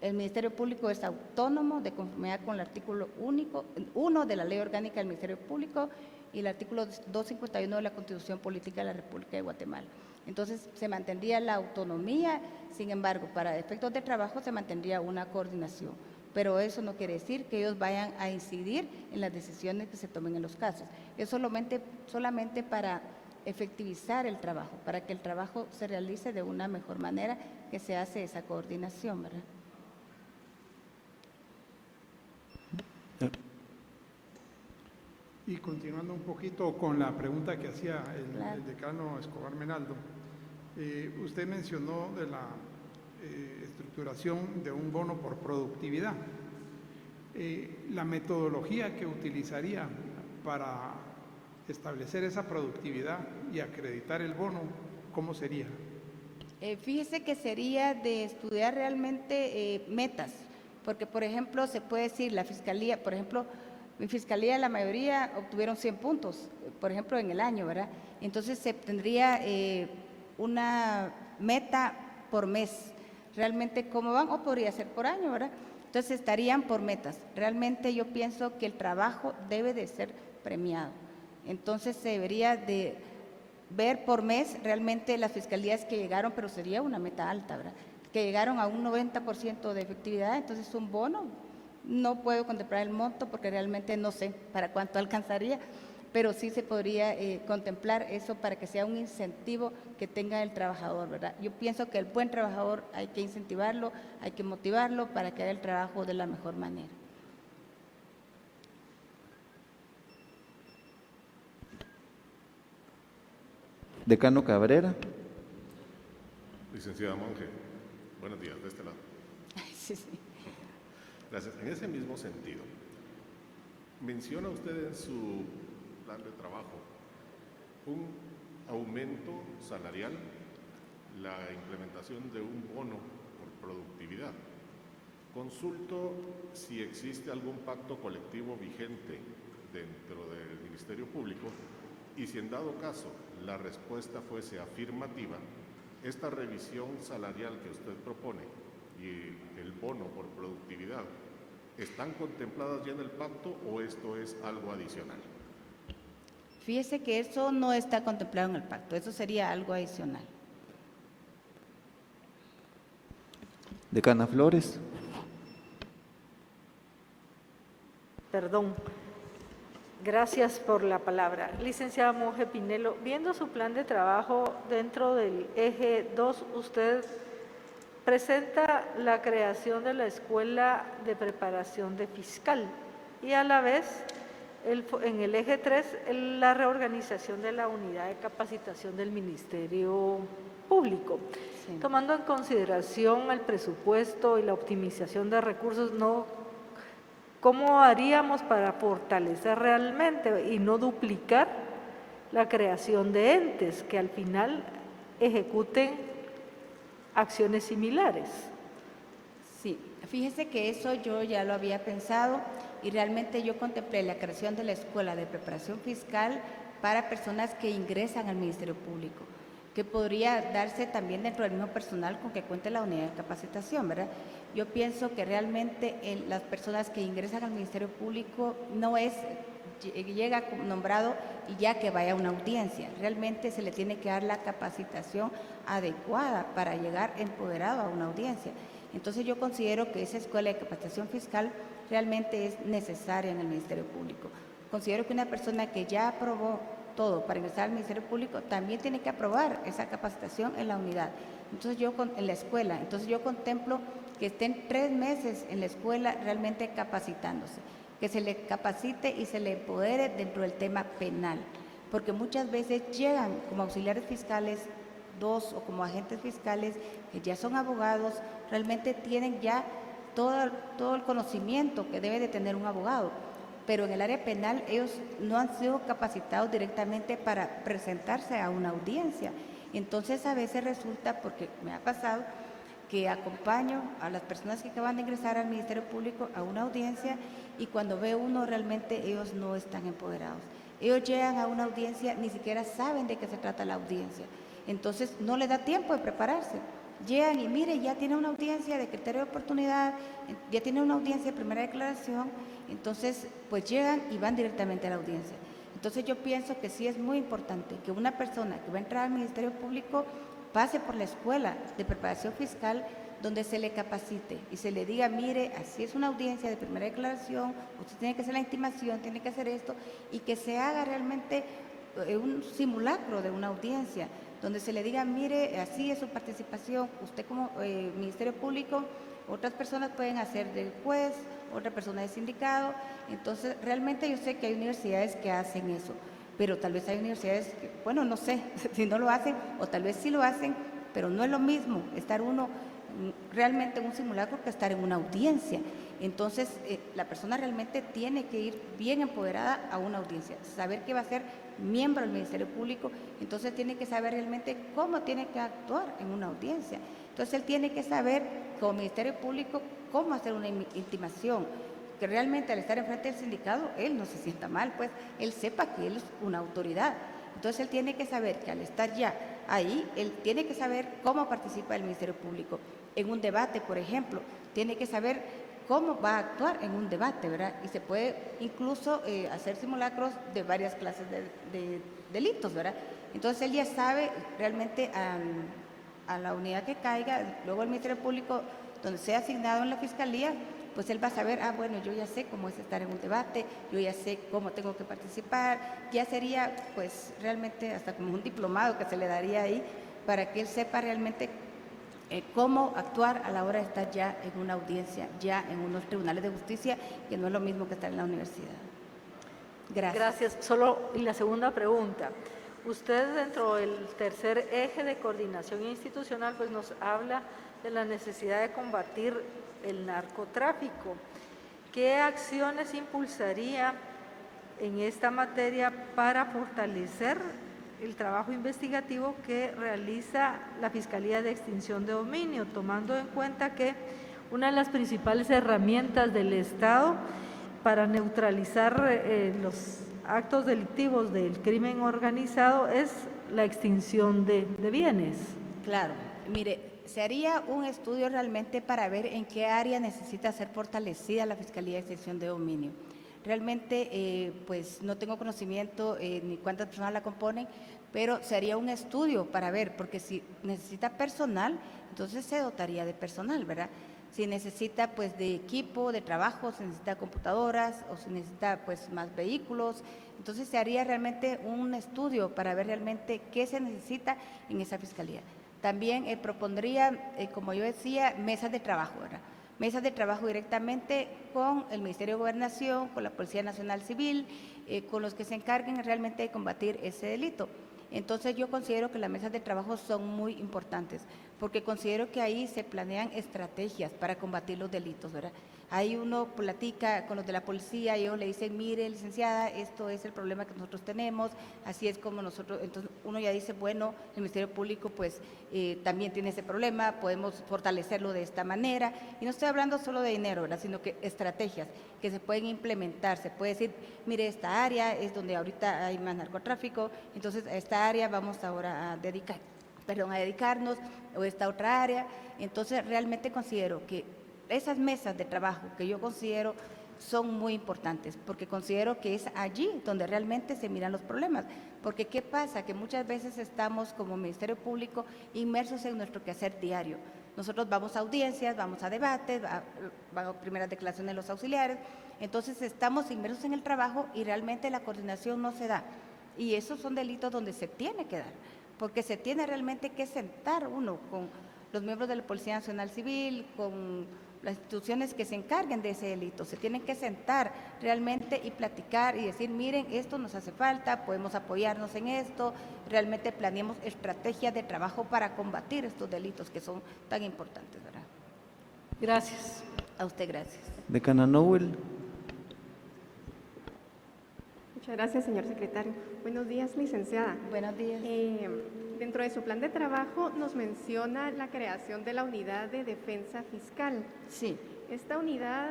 El Ministerio Público es autónomo de conformidad con el artículo 1 de la Ley Orgánica del Ministerio Público y el artículo 251 de la Constitución Política de la República de Guatemala. Entonces se mantendría la autonomía, sin embargo, para efectos de trabajo se mantendría una coordinación. Pero eso no quiere decir que ellos vayan a incidir en las decisiones que se tomen en los casos. Es solamente para efectivizar el trabajo, para que el trabajo se realice de una mejor manera, que se hace esa coordinación, ¿verdad? Y continuando un poquito con la pregunta que hacía el decano Escobar Menaldo, usted mencionó de la estructuración de un bono por productividad. La metodología que utilizaría para establecer esa productividad y acreditar el bono, ¿cómo sería? Fíjese que sería de estudiar realmente metas, porque por ejemplo se puede decir la fiscalía, por ejemplo, mi fiscalía la mayoría obtuvieron 100 puntos, por ejemplo en el año, ¿verdad? Entonces se tendría una meta por mes. Realmente cómo van, o podría ser por año, ¿verdad? Entonces estarían por metas. Realmente yo pienso que el trabajo debe de ser premiado. Entonces se debería de ver por mes realmente las fiscalías que llegaron, pero sería una meta alta, ¿verdad? Que llegaron a un 90% de efectividad, entonces un bono, no puedo contemplar el monto porque realmente no sé para cuánto alcanzaría, pero sí se podría contemplar eso para que sea un incentivo que tenga el trabajador, ¿verdad? Yo pienso que el buen trabajador hay que incentivarlo, hay que motivarlo para que haga el trabajo de la mejor manera. Decano Cabrera. Licenciada Monge, buenos días, de este lado. Sí, sí. Gracias. En ese mismo sentido, menciona usted en su plan de trabajo un aumento salarial, la implementación de un bono por productividad. Consulto si existe algún pacto colectivo vigente dentro del Ministerio Público y si en dado caso la respuesta fuese afirmativa, esta revisión salarial que usted propone y el bono por productividad, ¿están contempladas ya en el pacto o esto es algo adicional? Fíjese que eso no está contemplado en el pacto, eso sería algo adicional. Decana Flores. Perdón. Gracias por la palabra. Licenciada Monge Pinelo, viendo su plan de trabajo dentro del eje 2, usted presenta la creación de la Escuela de Preparación de Fiscal y a la vez en el eje 3 la reorganización de la unidad de capacitación del Ministerio Público. Sí. Tomando en consideración el presupuesto y la optimización de recursos, ¿cómo haríamos para fortalecer realmente y no duplicar la creación de entes que al final ejecuten acciones similares? Sí, fíjese que eso yo ya lo había pensado y realmente yo contemplé la creación de la Escuela de Preparación Fiscal para personas que ingresan al Ministerio Público, que podría darse también dentro del mismo personal con que cuente la unidad de capacitación, ¿verdad? Yo pienso que realmente las personas que ingresan al Ministerio Público no es llega nombrado y ya que vaya a una audiencia, realmente se le tiene que dar la capacitación adecuada para llegar empoderado a una audiencia. Entonces yo considero que esa escuela de capacitación fiscal realmente es necesaria en el Ministerio Público. Considero que una persona que ya aprobó todo para ingresar al Ministerio Público también tiene que aprobar esa capacitación en la unidad. Entonces en la escuela, entonces yo contemplo que estén 3 meses en la escuela realmente capacitándose, que se le capacite y se le empodere dentro del tema penal, porque muchas veces llegan como auxiliares fiscales 2 o como agentes fiscales que ya son abogados, realmente tienen ya todo el conocimiento que debe de tener un abogado, pero en el área penal ellos no han sido capacitados directamente para presentarse a una audiencia. Entonces a veces resulta, porque me ha pasado, que acompaño a las personas que acaban de ingresar al Ministerio Público a una audiencia y cuando ve uno realmente ellos no están empoderados. Ellos llegan a una audiencia, ni siquiera saben de qué se trata la audiencia. Entonces no les da tiempo de prepararse. Llegan y mire, ya tiene una audiencia de criterio de oportunidad, ya tiene una audiencia de primera declaración, entonces pues llegan y van directamente a la audiencia. Entonces yo pienso que sí es muy importante que una persona que va a entrar al Ministerio Público pase por la escuela de preparación fiscal donde se le capacite y se le diga, mire, así es una audiencia de primera declaración, usted tiene que hacer la intimación, tiene que hacer esto, y que se haga realmente un simulacro de una audiencia, donde se le diga, mire, así es su participación, usted como Ministerio Público, otras personas pueden hacer del juez, otra persona de sindicado. Entonces realmente yo sé que hay universidades que hacen eso, pero tal vez hay universidades que, bueno, no sé si no lo hacen o tal vez sí lo hacen, pero no es lo mismo estar uno realmente en un simulacro que estar en una audiencia. Entonces la persona realmente tiene que ir bien empoderada a una audiencia, saber que va a ser miembro del Ministerio Público, entonces tiene que saber realmente cómo tiene que actuar en una audiencia. Entonces él tiene que saber como Ministerio Público cómo hacer una intimación, que realmente al estar enfrente del sindicato él no se sienta mal, pues él sepa que él es una autoridad. Entonces él tiene que saber que al estar ya ahí, él tiene que saber cómo participa el Ministerio Público en un debate, por ejemplo, tiene que saber cómo va a actuar en un debate, ¿verdad? Y se puede incluso hacer simulacros de varias clases de delitos, ¿verdad? Entonces él ya sabe realmente a la unidad que caiga, luego el Ministerio Público, donde sea asignado en la Fiscalía, pues él va a saber, bueno, yo ya sé cómo es estar en un debate, yo ya sé cómo tengo que participar, ya sería pues realmente hasta como un diplomado que se le daría ahí para que él sepa realmente cómo actuar a la hora de estar ya en una audiencia, ya en unos tribunales de justicia, que no es lo mismo que estar en la universidad. Gracias. Gracias. Y la segunda pregunta. Usted dentro del tercer eje de coordinación institucional pues nos habla de la necesidad de combatir el narcotráfico. ¿Qué acciones impulsaría en esta materia para fortalecer el trabajo investigativo que realiza la Fiscalía de Extinción de Dominio, tomando en cuenta que una de las principales herramientas del Estado para neutralizar los actos delictivos del crimen organizado es la extinción de bienes? Claro, mire, se haría un estudio realmente para ver en qué área necesita ser fortalecida la Fiscalía de Extinción de Dominio. Realmente, pues no tengo conocimiento ni cuántas personas la componen, pero se haría un estudio para ver, porque si necesita personal, entonces se dotaría de personal, ¿verdad? Si necesita pues de equipo, de trabajo, se necesita computadoras o se necesita pues más vehículos, entonces se haría realmente un estudio para ver realmente qué se necesita en esa fiscalía. También propondría, como yo decía, mesas de trabajo, ¿verdad? Mesas de trabajo directamente con el Ministerio de Gobernación, con la Policía Nacional Civil, con los que se encarguen realmente de combatir ese delito. Entonces yo considero que las mesas de trabajo son muy importantes, porque considero que ahí se planean estrategias para combatir los delitos, ¿verdad? Ahí uno platica con los de la policía y ellos le dicen, mire, licenciada, esto es el problema que nosotros tenemos, así es como nosotros, entonces uno ya dice, bueno, el Ministerio Público pues también tiene ese problema, podemos fortalecerlo de esta manera, y no estoy hablando solo de dinero, ¿verdad?, sino que estrategias que se pueden implementar, se puede decir, mire, esta área es donde ahorita hay más narcotráfico, entonces a esta área vamos ahora a dedicarnos, o esta otra área. Entonces realmente considero que esas mesas de trabajo que yo considero son muy importantes, porque considero que es allí donde realmente se miran los problemas, porque ¿qué pasa? Que muchas veces estamos como Ministerio Público inmersos en nuestro quehacer diario. Nosotros vamos a audiencias, vamos a debates, van a primeras declaraciones de los auxiliares, entonces estamos inmersos en el trabajo y realmente la coordinación no se da, y esos son delitos donde se tiene que dar, porque se tiene realmente que sentar uno con los miembros de la Policía Nacional Civil, con las instituciones que se encarguen de ese delito, se tienen que sentar realmente y platicar y decir, miren, esto nos hace falta, podemos apoyarnos en esto, realmente planeemos estrategias de trabajo para combatir estos delitos que son tan importantes, ¿verdad? Gracias. A usted, gracias. Decana Nowell. Muchas gracias, señor secretario. Buenos días, licenciada. Buenos días. Dentro de su plan de trabajo nos menciona la creación de la unidad de defensa fiscal. Sí. Esta unidad,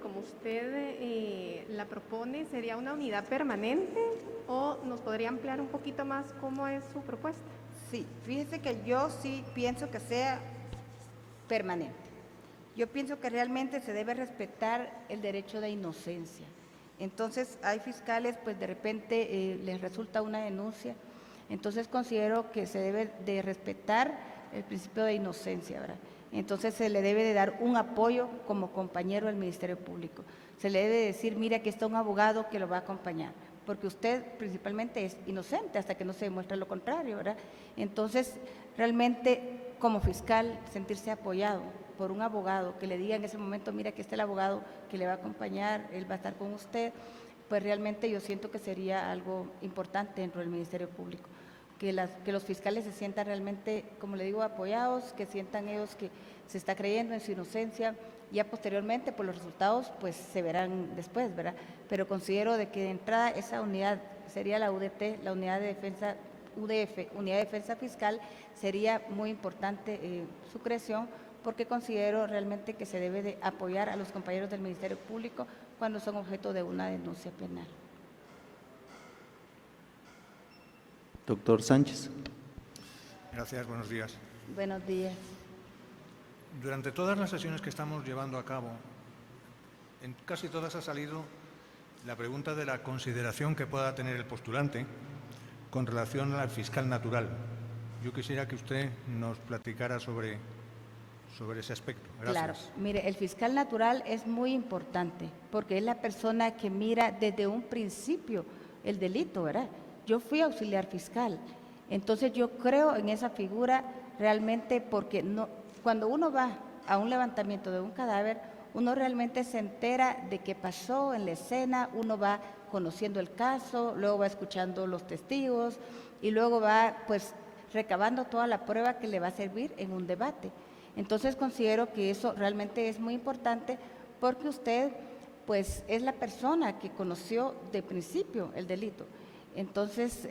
como usted la propone, ¿sería una unidad permanente o nos podría ampliar un poquito más cómo es su propuesta? Sí, fíjese que yo sí pienso que sea permanente. Yo pienso que realmente se debe respetar el derecho de inocencia. Entonces, hay fiscales, pues de repente les resulta una denuncia, entonces considero que se debe de respetar el principio de inocencia, ¿verdad? Entonces se le debe de dar un apoyo como compañero del Ministerio Público. Se le debe decir, mira, aquí está un abogado que lo va a acompañar, porque usted principalmente es inocente hasta que no se demuestre lo contrario, ¿verdad? Entonces, realmente como fiscal sentirse apoyado por un abogado que le diga en ese momento, mira, aquí está el abogado que le va a acompañar, él va a estar con usted, pues realmente yo siento que sería algo importante dentro del Ministerio Público, que los fiscales se sientan realmente, como le digo, apoyados, que sientan ellos que se está creyendo en su inocencia, ya posteriormente pues los resultados pues se verán después, ¿verdad? Pero considero de que de entrada esa unidad sería la UDT, la Unidad de Defensa, UDF, Unidad de Defensa Fiscal, sería muy importante su creación, porque considero realmente que se debe de apoyar a los compañeros del Ministerio Público cuando son objeto de una denuncia penal. Doctor Sánchez. Gracias, buenos días. Buenos días. Durante todas las sesiones que estamos llevando a cabo, en casi todas ha salido la pregunta de la consideración que pueda tener el postulante con relación al fiscal natural. Yo quisiera que usted nos platicara sobre sobre ese aspecto. Gracias. Claro, mire, el fiscal natural es muy importante porque es la persona que mira desde un principio el delito, ¿verdad? Yo fui auxiliar fiscal, entonces yo creo en esa figura realmente porque no, cuando uno va a un levantamiento de un cadáver, uno realmente se entera de qué pasó en la escena, uno va conociendo el caso, luego va escuchando los testigos y luego va pues recabando toda la prueba que le va a servir en un debate. Entonces considero que eso realmente es muy importante porque usted pues es la persona que conoció de principio el delito. Entonces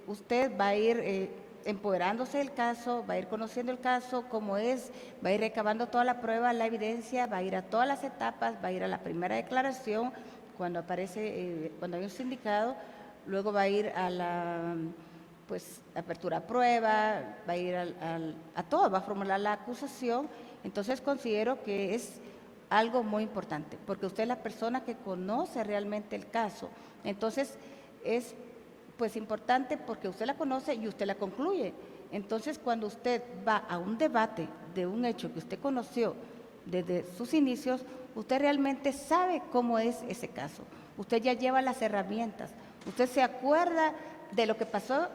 usted va a ir empoderándose del caso, va a ir conociendo el caso, cómo es, va a ir recabando toda la prueba, la evidencia, va a ir a todas las etapas, va a ir a la primera declaración, cuando aparece, cuando hay un sindicado, luego va a ir a la pues apertura a prueba, va a ir a todo, va a formular la acusación. Entonces considero que es algo muy importante, porque usted es la persona que conoce realmente el caso. Entonces es pues importante porque usted la conoce y usted la concluye. Entonces cuando usted va a un debate de un hecho que usted conoció desde sus inicios, usted realmente sabe cómo es ese caso. Usted ya lleva las herramientas, usted se acuerda de lo que pasó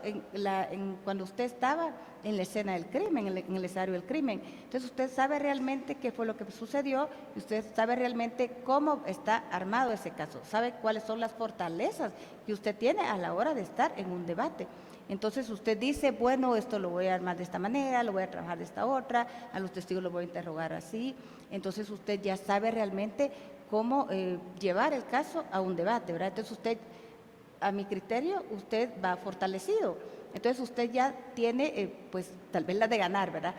cuando usted estaba en la escena del crimen, en el escenario del crimen. Entonces usted sabe realmente qué fue lo que sucedió y usted sabe realmente cómo está armado ese caso, sabe cuáles son las fortalezas que usted tiene a la hora de estar en un debate. Entonces usted dice, bueno, esto lo voy a armar de esta manera, lo voy a trabajar de esta otra, a los testigos los voy a interrogar así. Entonces usted ya sabe realmente cómo llevar el caso a un debate, ¿verdad? Entonces usted, a mi criterio, usted va fortalecido. Entonces usted ya tiene, pues tal vez la de ganar, ¿verdad?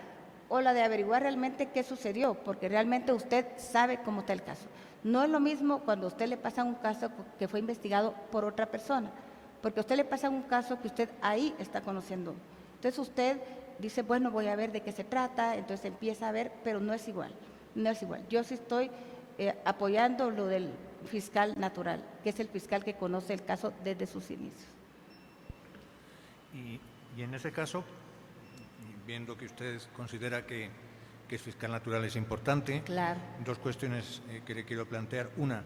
O la de averiguar realmente qué sucedió, porque realmente usted sabe cómo está el caso. No es lo mismo cuando a usted le pasa un caso que fue investigado por otra persona, porque a usted le pasa un caso que usted ahí está conociendo. Entonces usted dice, bueno, voy a ver de qué se trata, entonces empieza a ver, pero no es igual, no es igual. Yo sí estoy apoyando lo del fiscal natural, que es el fiscal que conoce el caso desde sus inicios. Y en ese caso, viendo que usted considera que el fiscal natural es importante, claro, dos cuestiones que le quiero plantear. Una,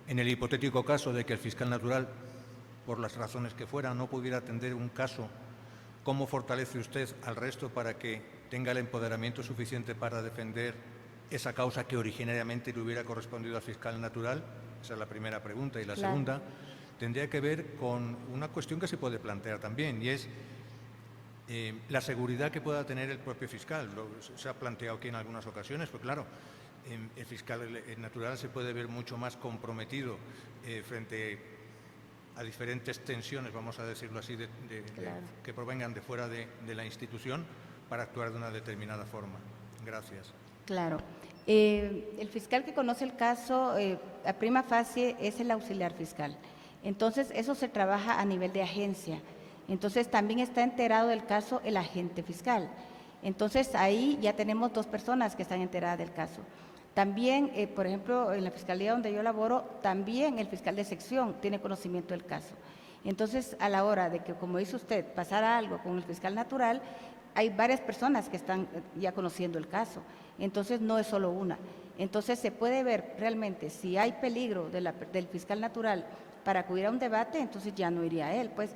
en el hipotético caso de que el fiscal natural, por las razones que fuera, no pudiera atender un caso, ¿cómo fortalece usted al resto para que tenga el empoderamiento suficiente para defender esa causa que originariamente le hubiera correspondido al fiscal natural? Esa es la primera pregunta. Y la claro, segunda tendría que ver con una cuestión que se puede plantear también, y es la seguridad que pueda tener el propio fiscal. Se ha planteado aquí en algunas ocasiones, pues claro, el fiscal natural se puede ver mucho más comprometido frente a diferentes tensiones, vamos a decirlo así, claro, que provengan de fuera de la institución para actuar de una determinada forma. Gracias. Claro. El fiscal que conoce el caso, a prima facie, es el auxiliar fiscal. Entonces, eso se trabaja a nivel de agencia. Entonces, también está enterado del caso el agente fiscal. Entonces, ahí ya tenemos dos personas que están enteradas del caso. También, por ejemplo, en la fiscalía donde yo laboro, también el fiscal de sección tiene conocimiento del caso. Entonces, a la hora de que, como dice usted, pasara algo con el fiscal natural, hay varias personas que están ya conociendo el caso. Entonces, no es solo una. Entonces, se puede ver realmente si hay peligro del fiscal natural para acudir a un debate, entonces ya no iría él, pues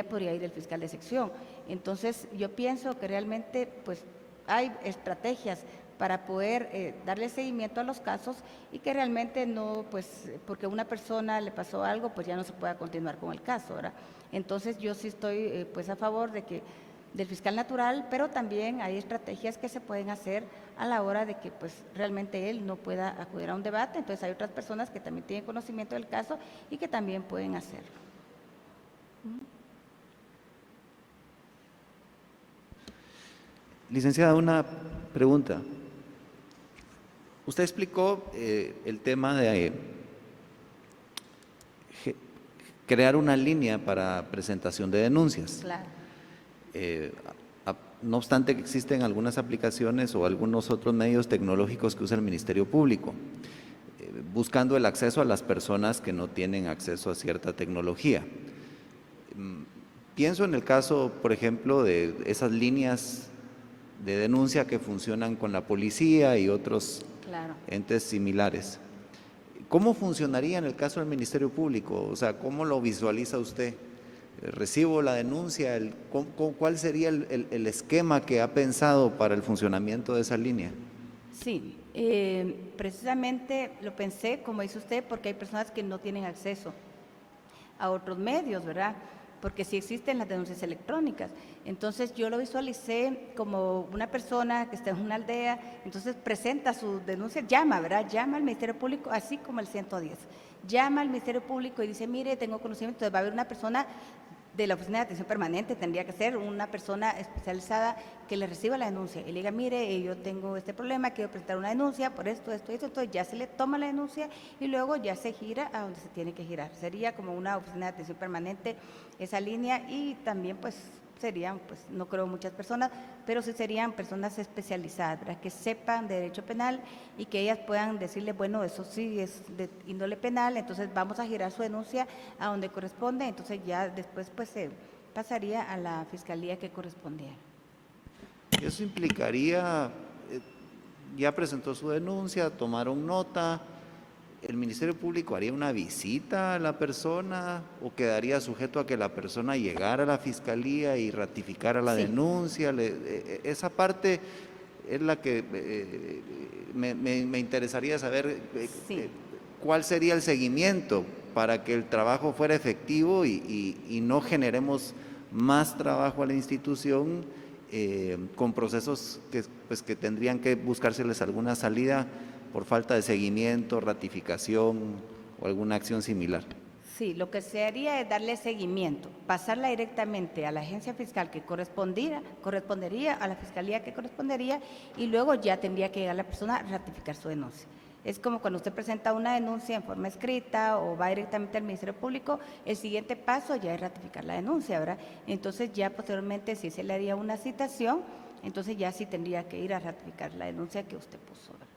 podría ir el fiscal de sección. Entonces, yo pienso que realmente pues hay estrategias para poder darle seguimiento a los casos y que realmente no, pues porque a una persona le pasó algo, pues ya no se pueda continuar con el caso, ¿verdad? Entonces, yo sí estoy pues a favor del fiscal natural, pero también hay estrategias que se pueden hacer a la hora de que pues realmente él no pueda acudir a un debate. Entonces hay otras personas que también tienen conocimiento del caso y que también pueden hacerlo. Licenciada, una pregunta. Usted explicó el tema de crear una línea para presentación de denuncias. Claro. No obstante que existen algunas aplicaciones o algunos otros medios tecnológicos que usa el Ministerio Público, buscando el acceso a las personas que no tienen acceso a cierta tecnología. Pienso en el caso, por ejemplo, de esas líneas denuncia que funcionan con la policía y otros Claro. entes similares. ¿Cómo funcionaría en el caso del Ministerio Público? O sea, ¿cómo lo visualiza usted? Recibo la denuncia, ¿cuál sería el esquema que ha pensado para el funcionamiento de esa línea? Sí, precisamente lo pensé, como dice usted, porque hay personas que no tienen acceso a otros medios, ¿verdad? Porque sí existen las denuncias electrónicas. Entonces yo lo visualicé como una persona que está en una aldea, entonces presenta su denuncia, llama, ¿verdad? Llama al Ministerio Público, así como el 110. Llama al Ministerio Público y dice, mire, tengo conocimiento, entonces va a haber una persona de la Oficina de Atención Permanente, tendría que ser una persona especializada que le reciba la denuncia y le diga, mire, yo tengo este problema, quiero presentar una denuncia por esto, entonces ya se le toma la denuncia y luego ya se gira a donde se tiene que girar. Sería como una Oficina de Atención Permanente esa línea y también pues serían, pues no creo muchas personas, pero sí serían personas especializadas, ¿verdad? Que sepan de derecho penal y que ellas puedan decirle, bueno, eso sí es de índole penal, entonces vamos a girar su denuncia a donde corresponde, entonces ya después pues se pasaría a la fiscalía que correspondiera. Eso implicaría, ya presentó su denuncia, tomaron nota, ¿el Ministerio Público haría una visita a la persona o quedaría sujeto a que la persona llegara a la fiscalía y ratificara la denuncia? Esa parte es la que me interesaría saber cuál sería el seguimiento para que el trabajo fuera efectivo y no generemos más trabajo a la institución con procesos que tendrían que buscárseles alguna salida por falta de seguimiento, ratificación o alguna acción similar. Sí, lo que se haría es darle seguimiento, pasarla directamente a la agencia fiscal que correspondería a la fiscalía que correspondería y luego ya tendría que llegar la persona a ratificar su denuncia. Es como cuando usted presenta una denuncia en forma escrita o va directamente al Ministerio Público, el siguiente paso ya es ratificar la denuncia, ¿verdad? Entonces ya posteriormente si se le haría una citación, entonces ya sí tendría que ir a ratificar la denuncia que usted puso, ¿verdad?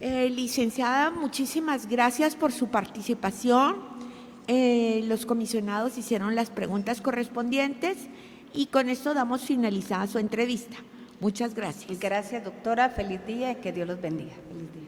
Licenciada, muchísimas gracias por su participación. Los comisionados hicieron las preguntas correspondientes y con esto damos finalizada su entrevista. Muchas gracias. Gracias, doctora. Feliz día y que Dios los bendiga. Feliz día.